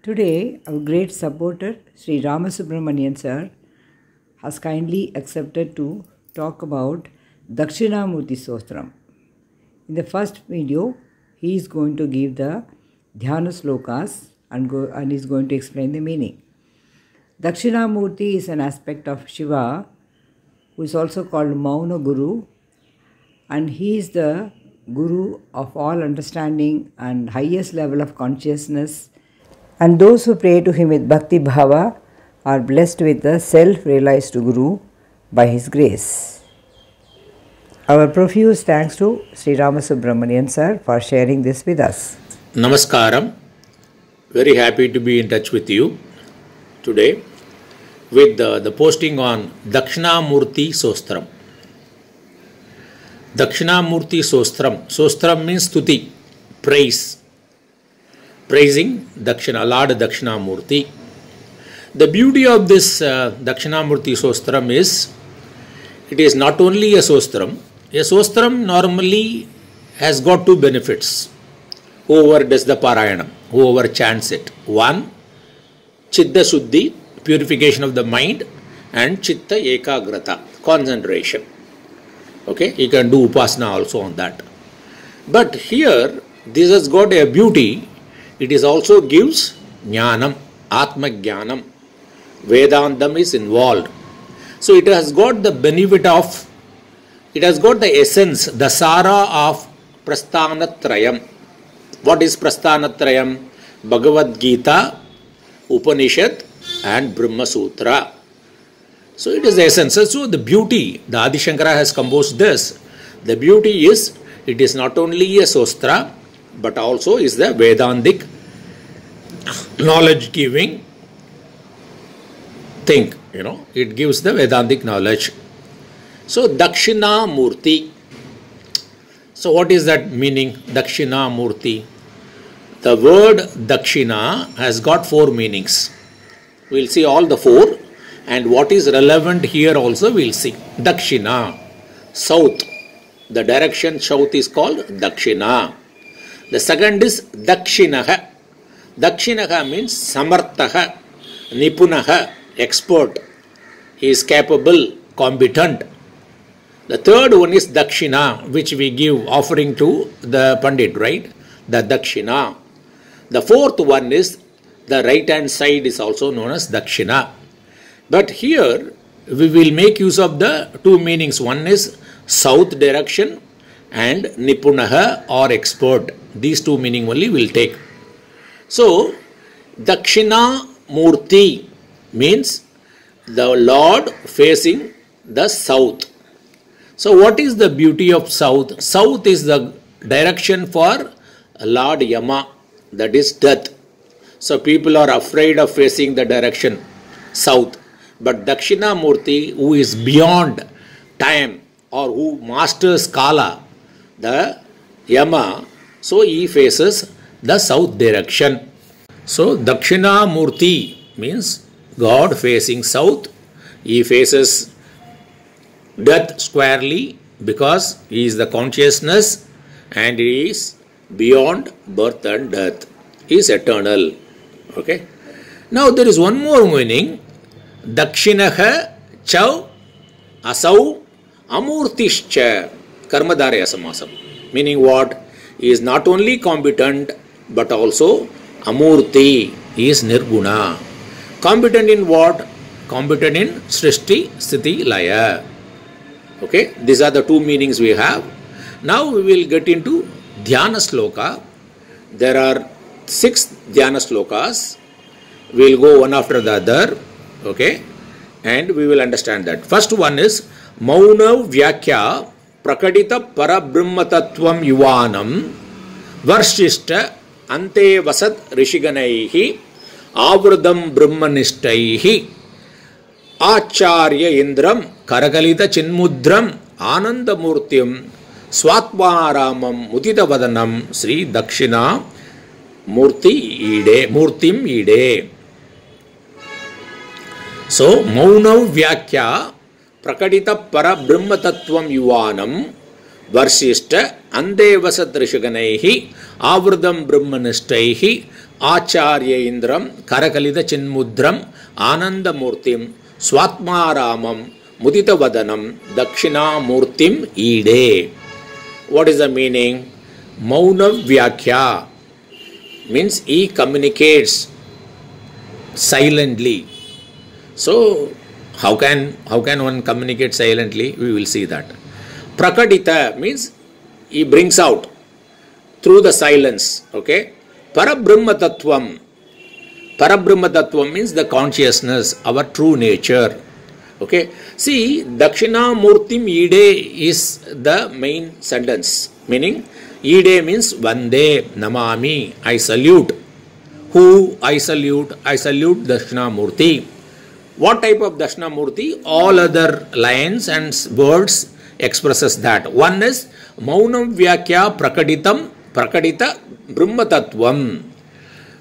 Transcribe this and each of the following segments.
Today, our great supporter, Sri.Ramasubramanian sir, has kindly accepted to talk about Dakshina Stotram. In the first video, he is going to give the Dhyana Shlokas and is going to explain the meaning. Dakshina Murthy is an aspect of Shiva, who is also called Mauna Guru, and he is the Guru of all understanding and highest level of consciousness. And those who pray to him with Bhakti Bhava are blessed with the self-realized Guru by his grace. Our profuse thanks to Sri.Ramasubramanian sir for sharing this with us. Namaskaram. Very happy to be in touch with you today with the posting on Dakshina Murthy Stotram. Dakshina Murthy Stotram. Stotram means stuti, praise. Praising Dakshina, Lord Dakshina Murthy. The beauty of this Dakshina Murthy Stotram is, it is not only a Stotram. A Stotram normally has got two benefits. Whoever does the Parayanam, whoever chants it. One, Chitta Shuddhi, purification of the mind, and Chitta Ekagrata, concentration. Okay, you can do Upasana also on that. But here, this has got a beauty. It is also gives Jnanam, Atma Jnanam. Vedantam is involved. So it has got the benefit of, it has got the essence, the Sara of Prasthanatrayam. What is Prasthanatrayam? Bhagavad Gita, Upanishad and Brahma Sutra. So it is the essence. So the beauty, the Adi Shankara has composed this. The beauty is, it is not only a Sostra, but also is the Vedantic knowledge giving thing. It gives the Vedantic knowledge. So Dakshina Murthy. So what is that meaning? Dakshina Murthy. The word Dakshina has got four meanings. We'll see all the four, and what is relevant here also we'll see. Dakshina, south. The direction south is called Dakshina. The second is Dakshinaha. Dakshinaha means Samarthaha, Nipunaha, expert. He is capable, competent. The third one is Dakshina, which we give offering to the Pandit, right? The Dakshina. The fourth one is the right hand side is also known as Dakshina. But here we will make use of the two meanings. One is south direction and Nipunaha or expert. These two meaning only will take. So Dakshina Murthy means the Lord facing the south. So what is the beauty of south? South is the direction for Lord Yama, that is death. So people are afraid of facing the direction south. But Dakshina Murthy, who is beyond time or who masters Kala, the Yama, so he faces the south direction. So Dakshina Murthy means God facing south. He faces death squarely because he is the consciousness and he is beyond birth and death. He is eternal. Okay. Now there is one more meaning. Dakshinaha Chau Asau Amurtishcha Karmadarya Samasam. Meaning what? He is not only competent but also Amurti. He is Nirguna. Competent in what? Competent in Srishti, Sthiti, Laya. Okay, these are the two meanings we have. Now we will get into Dhyana Shloka. There are 6 Dhyana Shlokas. We will go one after the other. Okay, and we will understand that. First one is Mauna Vyakya Prakadita Parabrahmatattvam Yuvanam Varshishta Ante Vasat Rishiganaihi Avradam Brahmanistaihi Acharya Indram Karakalita Chinmudram Anandamurtyam Swatmaramam Muditavadanam Sri Dakshina Murtim Ide. So, Mauna Vyakya Prakadita Parabrahmatattvam Yuvanam Varshishta Ande Vasat Rishiganaihi Avradam Brahmanistaihi Acharya Indram, Karakalita Chinmudram, Ananda Murtim, Swatmaramam, Mudita Vadanam, Dakshina Murtim Ide. What is the meaning? Mauna Vyakya means he communicates silently. So, how can one communicate silently? We will see that. Prakadita means he brings out through the silence. Okay. Parabrahma Tattvam. Parabrahma Tattvam means the consciousness, our true nature. Okay. See, Dakshina Murtim Ide is the main sentence. Meaning, Ide means Vande Namami. I salute. Who I salute? I salute Dakshina Murti. What type of Dakshina Murti? All other lines and words expresses that. One is Maunam Vyakya Prakadita Brahma Tattvam.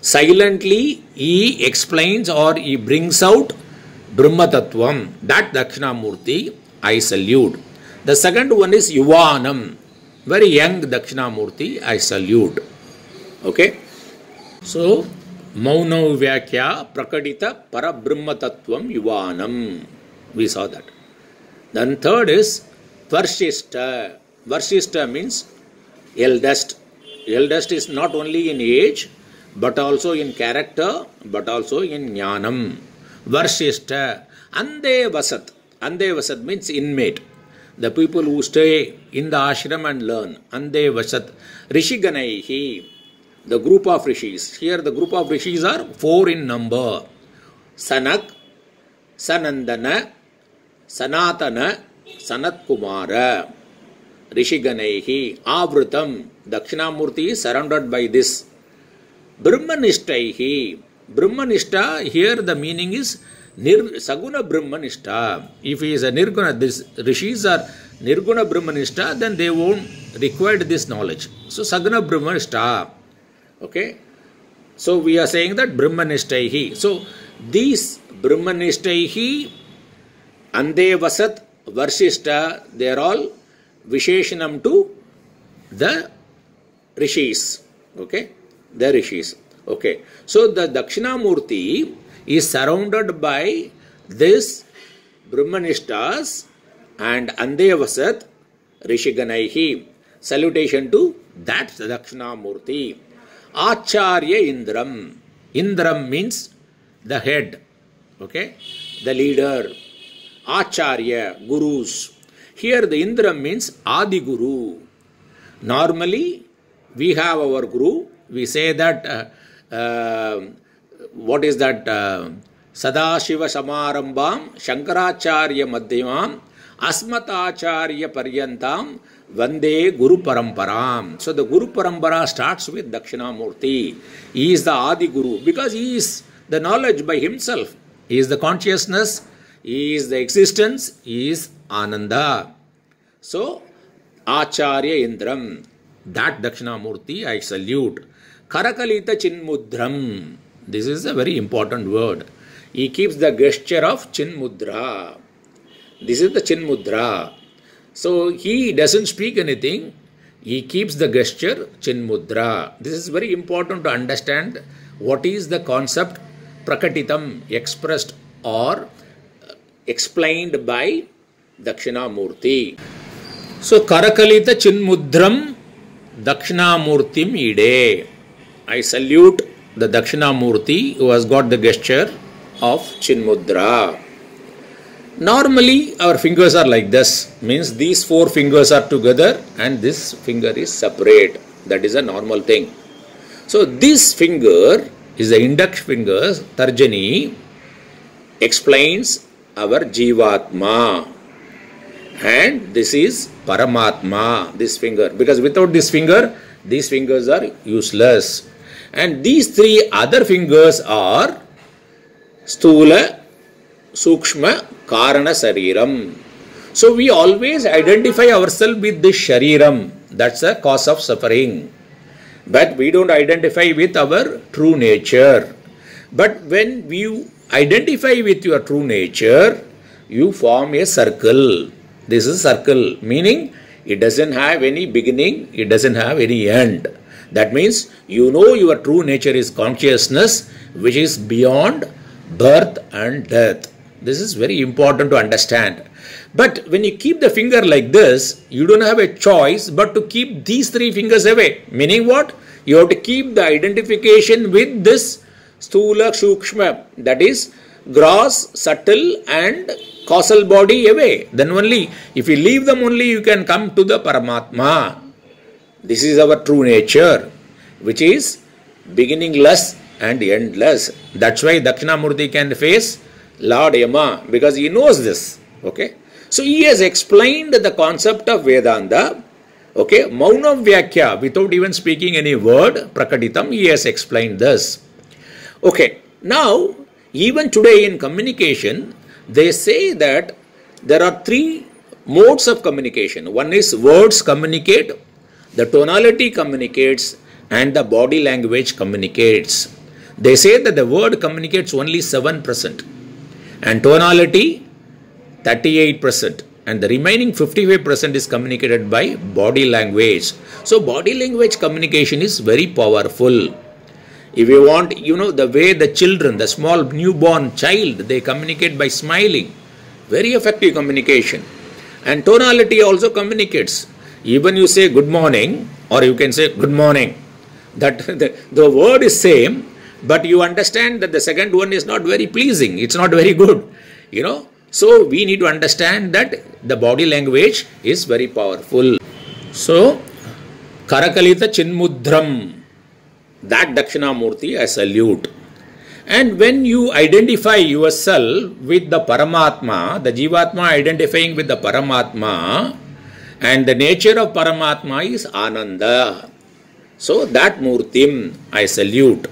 Silently he explains or he brings out Brahma Tattvam. That Dakshina Murti I salute. The second one is Yuvanam. Very young Dakshina Murti I salute. Okay. So, Mauna Vyakya Prakadita Parabrahma Tattvam Yuvanam. We saw that. Then third is Varshishta. Varshishta means eldest. Eldest is not only in age, but also in character, but also in jnanam. Varshishta. Ande Vasat. Ande Vasat means inmate. The people who stay in the ashram and learn. Ande Vasat. Rishiganaihi. The group of rishis. Here the group of rishis are 4 in number. Sanak, Sanandana, Sanatana, Sanat Kumara. Rishiganaihi. Avrutam. Dakshinamurti is surrounded by this. Brahmanishtaihi. Brahmanishta, here the meaning is Saguna Brahmanishta. If he is a Nirguna, these rishis are Nirguna Brahmanishta, then they won't require this knowledge. So Saguna Brahmanishta. Okay. So we are saying that Brahmanishtai. So these Brahmanishtai, Ande Vasat, Varshishta, they are all Visheshanam to the Rishis. Okay. The Rishis. Okay. So the Dakshinamurti is surrounded by this Brahmanishtas and Ande Vasat, Rishiganaihi. Salutation to that Dakshinamurti. Acharya Indram. Indram means the head. Okay. The leader. Acharya, gurus. Here the Indram means Adi Guru. Normally, we have our Guru. We say that, what is that? Sadashiva Samarambam, Shankaracharya Madhyamam, Asmatacharya Paryantam, Vande Guru Paramparam. So the Guru Parampara starts with Dakshinamurti. He is the Adi Guru because he is the knowledge by himself. He is the consciousness. He is the existence. He is Ananda. So, Acharya Indram. That Dakshinamurti I salute. Karakalita Chinmudram. This is a very important word. He keeps the gesture of Chinmudra. This is the Chinmudra. So he doesn't speak anything. He keeps the gesture Chinmudra. This is very important to understand what is the concept Prakatitam, expressed or explained by Dakshinamurti. So Karakalita Chinmudram Dakshinamurtim Ide. I salute the Dakshinamurti who has got the gesture of Chinmudra. Normally our fingers are like this, means these 4 fingers are together and this finger is separate. That is a normal thing. So this finger is the index finger, Tarjani, explains our Jivatma. And this is Paramatma, this finger. Because without this finger, these fingers are useless. And these 3 other fingers are Stula, Sukshma, Karana Sariram. So we always identify ourselves with this Shariram. That's the cause of suffering. But we don't identify with our true nature. But when you identify with your true nature, you form a circle. This is a circle, meaning it doesn't have any beginning, it doesn't have any end. That means you know your true nature is consciousness, which is beyond birth and death. This is very important to understand. But when you keep the finger like this, you don't have a choice but to keep these three fingers away. Meaning what? You have to keep the identification with this Stula Shukshma, that is gross, subtle and causal body away. Then only, if you leave them only, you can come to the Paramatma. This is our true nature, which is beginningless and endless. That's why Dakshinamurti can face Lord Yama, because he knows this. Okay. So he has explained the concept of Vedanta. Okay. Mauna Vyakya, without even speaking any word, Prakaditam, he has explained this. Okay. Now, even today in communication, they say that there are three modes of communication. One is words communicate, the tonality communicates, and the body language communicates. They say that the word communicates only 7%, and tonality 38%, and the remaining 55% is communicated by body language. So body language communication is very powerful. If you want, the way the children, the small newborn child, they communicate by smiling. Very effective communication. And tonality also communicates. Even you say good morning, or you can say good morning. That the word is same, but you understand that the second one is not very pleasing. It's not very good. So we need to understand that the body language is very powerful. So, Karakalita Chinmudram, that Dakshinamurti I salute. And when you identify yourself with the Paramatma, the Jivatma identifying with the Paramatma, and the nature of Paramatma is Ananda. So that Murtim I salute.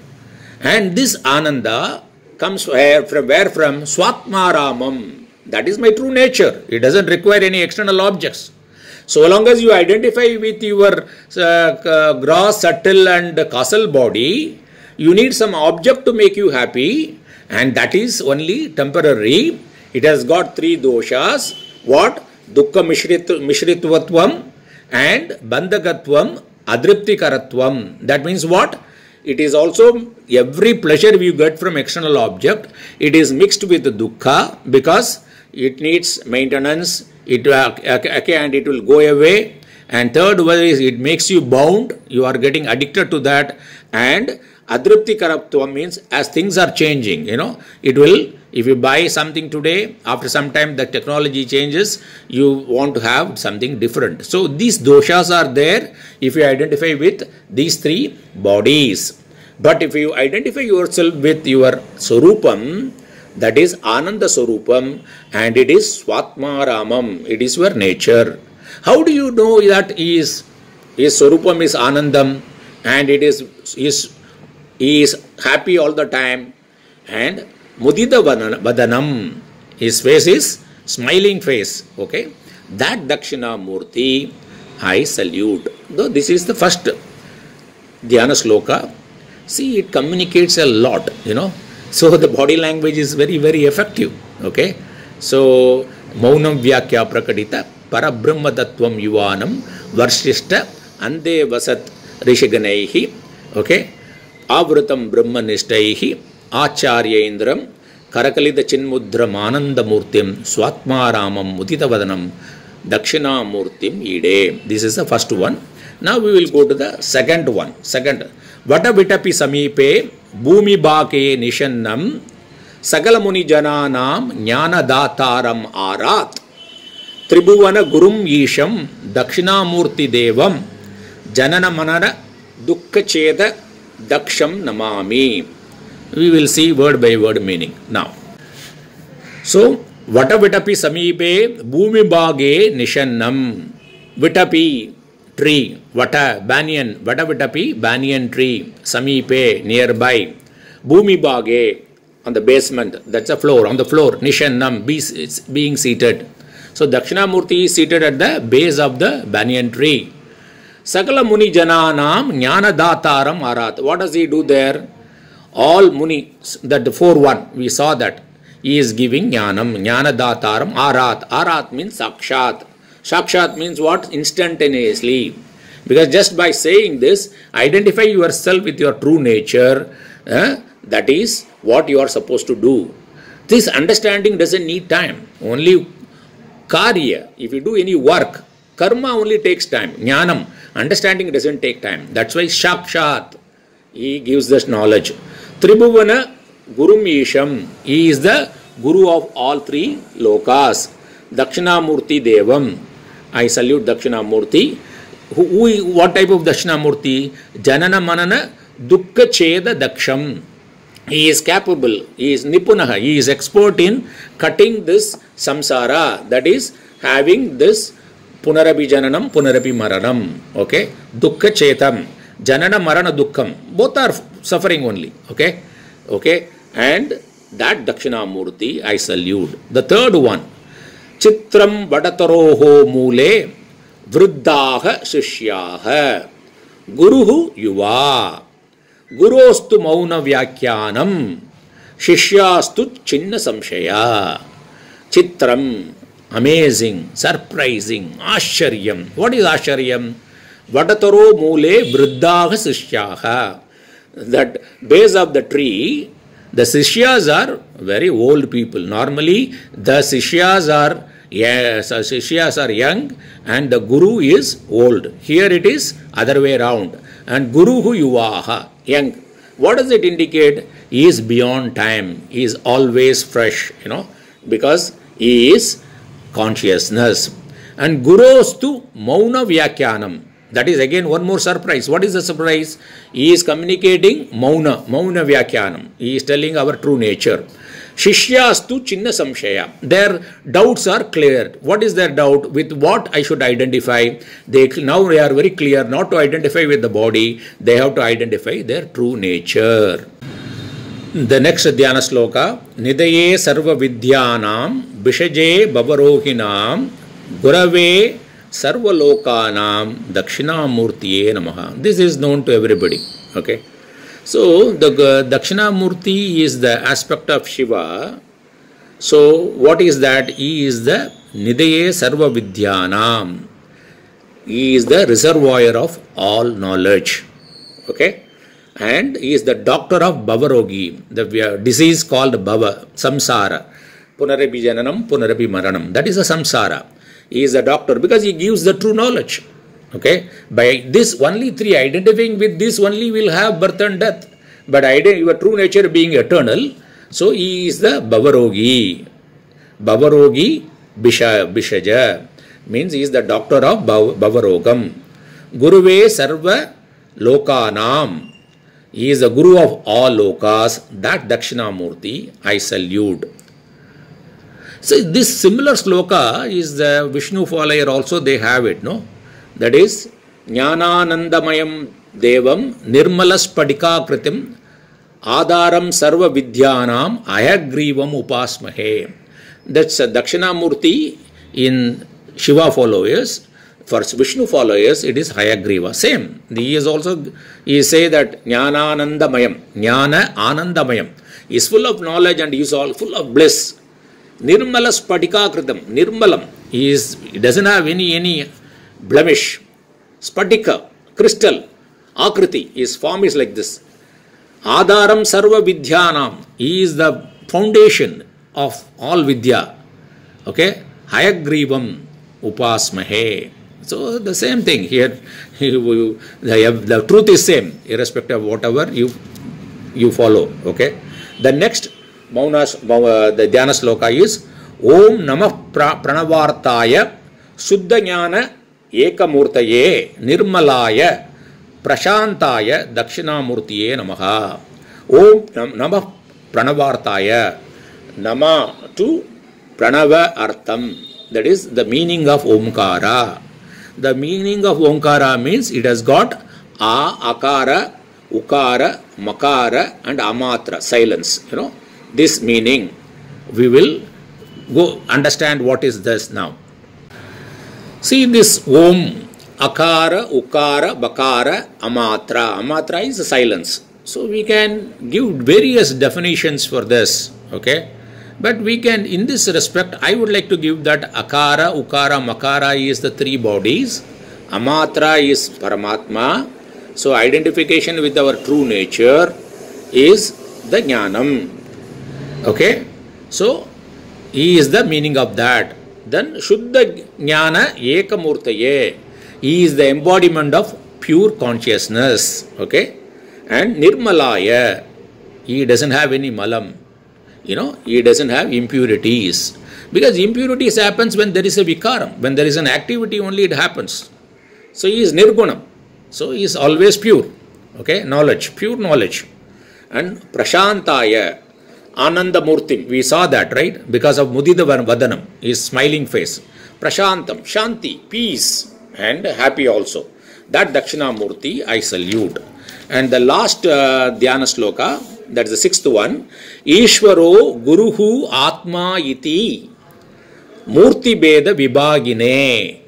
And this Ananda comes where from? Swatmaramam. That is my true nature. It doesn't require any external objects. So long as you identify with your gross, subtle and causal body, you need some object to make you happy, and that is only temporary. It has got three doshas. What? Dukkha Mishritvatvam and Bandhagatvam, Adriptikaratvam. That means what? It is also every pleasure you get from external object, it is mixed with dukkha because it needs maintenance, and it will go away. And third one is it makes you bound, you are getting addicted to that. And Adriptikaratvam means as things are changing, it will, if you buy something today, after some time the technology changes, you want to have something different. So these doshas are there if you identify with these three bodies. But if you identify yourself with your Swarupam, that is Ananda Swarupam, and it is Swatmaramam, it is your nature. How do you know that his Swarupam is Anandam, and it is he is happy all the time? And Mudita Vadanam, his face is smiling face. Okay, that Dakshinamurti I salute. Though this is the first Dhyana Shloka, see, it communicates a lot, So the body language is very, very effective. Okay, so Maunam Vyakya Prakadita Parabrahma Tattvam Yuvanam Varshishta Ande Vasat Rishiganaihi. Okay, Avrutam Brahma Nishtaihi Acharya Indram Karakalita Chinmudram Ananda Murtim Swatmaramam Muditavadanam Dakshinamurtim Ide. This is the first one. Now we will go to the second one. Vata Vitapi Samipe Bhumi Bake Nishannam Sagala Muni Jananam Jnana Dataram Arat Tribhuvana Gurum Isham Dakshinamurti Devam Janana Manana Dukkha Cheda Daksham Namami. We will see word by word meaning now. So, Vata Vitapi Samipe Bhumi Bage Nishannam. Vitapi tree, Vata, banyan, Vata Vitapi, banyan tree, Samipe, nearby, Bhumi Bage, on the basement, that's a floor, on the floor, Nishannam, being seated. So Dakshinamurti is seated at the base of the banyan tree. Sakala Muni Jananam Jnana Dataram Arat. What does he do there? All Muni, that the 4-1, we saw that. He is giving Jnanam, Jnana Dataram Arat. Arat means Sakshat. Sakshat means what? Instantaneously. Because just by saying this, identify yourself with your true nature. That is what you are supposed to do. This understanding doesn't need time. Only karya, if you do any work, karma only takes time. Jnanam, understanding doesn't take time. That's why Shakshat, he gives this knowledge. Tribhuvana Gurum Isham, he is the Guru of all three lokas. Dakshina Murthy Devam, I salute Dakshina Murthy. What type of Dakshina Murthy? Janana Manana Dukkha Cheda Daksham. He is capable, he is Nipunaha, he is expert in cutting this samsara, that is having this Punarapi Jananam, Punarapi Maranam. Okay? Dukkha Chetam, Janana Marana Dukkham. Both are suffering only. Okay? Okay? And that Dakshina Murthy I salute. The third one, Chitram Vadataroho Mule Vruddhaha Shishyaha Guruhu Yuva Gurostu Mauna Vyakyanam Shishyastu Chinna Samshaya. Chitram, amazing, surprising, Asharyam. What is Asharyam? Vadataro Mule Vruddhaha Shishyaha. That base of the tree, the Sishyas are very old people. Normally, the Sishyas are young and the Guru is old. Here it is other way around. And Guru hu yuvaha, young. What does it indicate? He is beyond time. He is always fresh, because he is consciousness. And Gurostu Mauna Vyakyanam. That is again one more surprise. What is the surprise? He is communicating Mauna Vyakyanam. He is telling our true nature. Shishyastu Chinna Samshaya. Their doubts are cleared. What is their doubt? With what I should identify? Now they are very clear not to identify with the body. They have to identify their true nature. The next Dhyana Shloka. Nidaye Sarva Vidyanam Bishaje Bavarohinam Gurave Sarva Lokanam Dakshina Murthiye Namaha. This is known to everybody. Okay. So, the Dakshina Murthy is the aspect of Shiva. So, what is that? He is the Nidaye Sarva Vidyanam. He is the reservoir of all knowledge. Okay? And he is the doctor of Bhavarogi, the disease called Bhava, Samsara. Punarapi Jananam, Punarapi Maranam. That is a Samsara. He is the doctor because he gives the true knowledge. Okay, by this only three, identifying with this only will have birth and death. But your true nature being eternal, so he is the Bhavarogi. Bhavarogi Bishaja means he is the doctor of Bhavarogam. Guruve Sarva Lokanam. He is the Guru of all lokas. That Dakshina Murthy I salute. So this similar sloka is the Vishnu follower also, they have it, no? That is, Jnananandamayam Devam Nirmalas Padika Kritim Adaram Sarva Vidyanam Ayagrivam Upasmahe. That's Dakshina Murthy in Shiva followers. For Vishnu followers, it is Hayagriva. Same. He is say that Jnananandamayam, Jnana Anandamayam. He is full of knowledge and he is all full of bliss. Nirmalas Padika Kritam. Nirmalam. He doesn't have any blemish. Spatika, crystal, Akriti, his form is like this. Adaram Sarva Vidyanam, he is the foundation of all Vidya. Okay? Hayagrivam Upasmahe. So the same thing here, the truth is same, irrespective of whatever you follow. Okay? The next the Dhyana Sloka is Om Namah Pranavartaya Suddha Jnana Ekamurtaye Nirmalaya Prashantaya Dakshina Murtiye Namaha. Om Namah Pranavartaya. Nama to Pranava Artham. That is the meaning of Omkara. The meaning of Omkara means it has got A, Akara, Ukara, Makara and Amatra, silence. This meaning. We will go understand what is this now. See this Om, Akara, Ukara, Bakara, Amatra. Amatra is silence. So we can give various definitions for this. Okay. But we can, in this respect, I would like to give that Akara, Ukara, Makara is the three bodies. Amatra is Paramatma. So identification with our true nature is the Jnanam. Okay? So he is the meaning of that. Then Shuddha Jnana Ekamurtaye. He is the embodiment of pure consciousness. Okay? And Nirmalaya. He doesn't have any malam. He doesn't have impurities. Because impurities happens when there is a vikaram. When there is an activity only it happens. So he is nirgunam. So he is always pure. Okay? Knowledge. Pure knowledge. And Prashantaya. Ananda Murthy. We saw that, right? Because of Mudita Vadanam. His smiling face. Prashantam. Shanti. Peace. And happy also. That Dakshina Murthy I salute. And the last Dhyana Shloka, that is the sixth one. Ishvaro Guruhu Atma Iti Murti Beda Vibhagine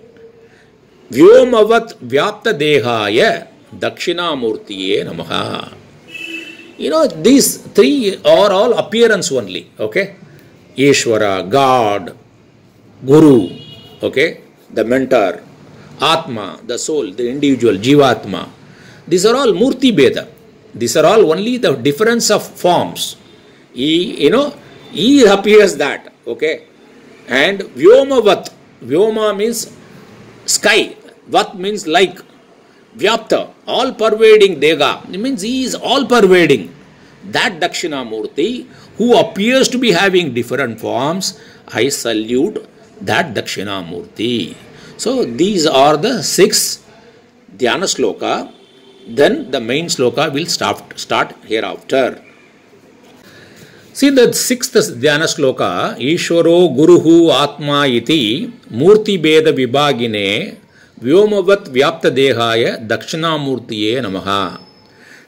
Vyomavat Vyapta Dehaya Dakshina Murtiye Namaha. These three are all appearance only. Okay? Ishvara, God, Guru, okay? The mentor, Atma, the soul, the individual, Jivatma. These are all Murti Beda. These are all only the difference of forms. He appears that. Okay? And Vyomavat. Vyoma means sky. Vat means like. Vyapta. All pervading Dega. It means he is all pervading. That Dakshina Murthy who appears to be having different forms, I salute that Dakshina Murthy. So these are the 6 Dhyana Shloka. Then the main Shloka will start hereafter. See the 6th Dhyana Shloka. Ishvaro Guruhu Atma Iti Murti Beda Vibhagine Vyomavat Vyapta Dehaya Dakshina Murtiye Namaha.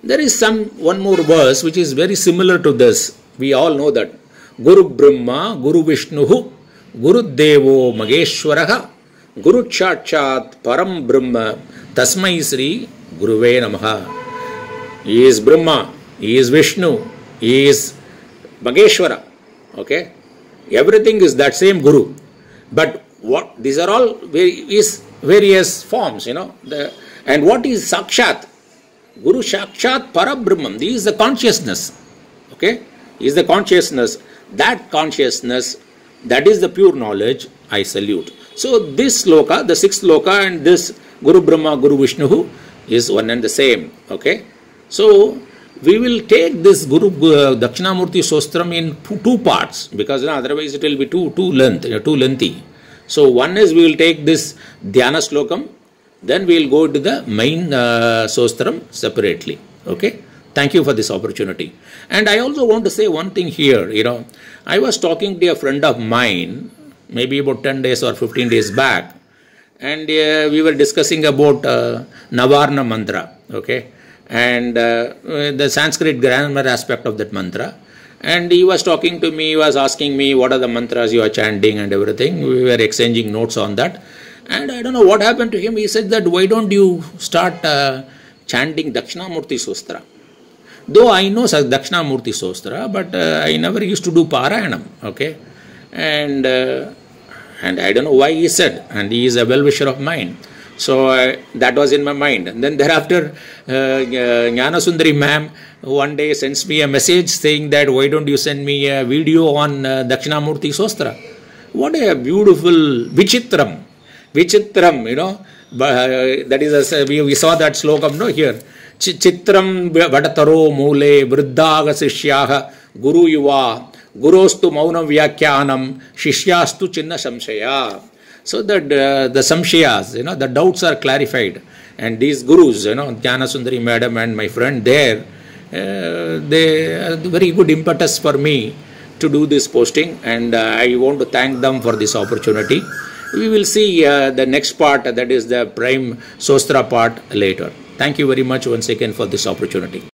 There is one more verse which is very similar to this. We all know that. Guru Brahma, Guru Vishnuhu, Guru Devo Mageshwaraha, Guru Chachat Param Brahma, Tasmai Sri Guruve Namaha. He is Brahma, he is Vishnu, he is Mageshwara. Okay? Everything is that same Guru. But what these are all various forms, and what is Sakshat? Guru Sakshat Parabrahman. This is the consciousness. Okay? Is the consciousness. That consciousness, that is the pure knowledge, I salute. So this sloka, the 6th sloka and this Guru Brahma, Guru Vishnu is one and the same. Okay? So we will take this Guru Dakshinamurti Stotram in 2 parts because otherwise it will be too lengthy. So one is we will take this Dhyana Shlokam, then we will go to the main Stotram separately. Okay? Thank you for this opportunity. And I also want to say one thing here. I was talking to a friend of mine, maybe about 10 days or 15 days back, and we were discussing about Navarna mantra. Okay? And the Sanskrit grammar aspect of that mantra. And he was talking to me, he was asking me what are the mantras you are chanting and everything. We were exchanging notes on that. And I don't know what happened to him. He said that why don't you start chanting Dakshinamurti Stotram? Though I know Dakshinamurti Stotram, but I never used to do Parayanam. Okay? And I don't know why he said. And he is a well-wisher of mine. So that was in my mind. And then thereafter, Jnana Sundari ma'am one day sends me a message saying that why don't you send me a video on Dakshinamurti Stotram? What a beautiful Vichitram. Vichitram, that is, we saw that slokam, here. Chitram Vadataro Mule Vriddhaga Sishyaha Guru Yuva Gurostu Maunam Vyakyanam Shishyastu Chinna Samshaya. So that the samshayas, the doubts are clarified. And these gurus, Jnana Sundari madam and my friend there, they are very good impetus for me to do this posting. And I want to thank them for this opportunity. We will see the next part, that is the prime Sostra part later. Thank you very much once again for this opportunity.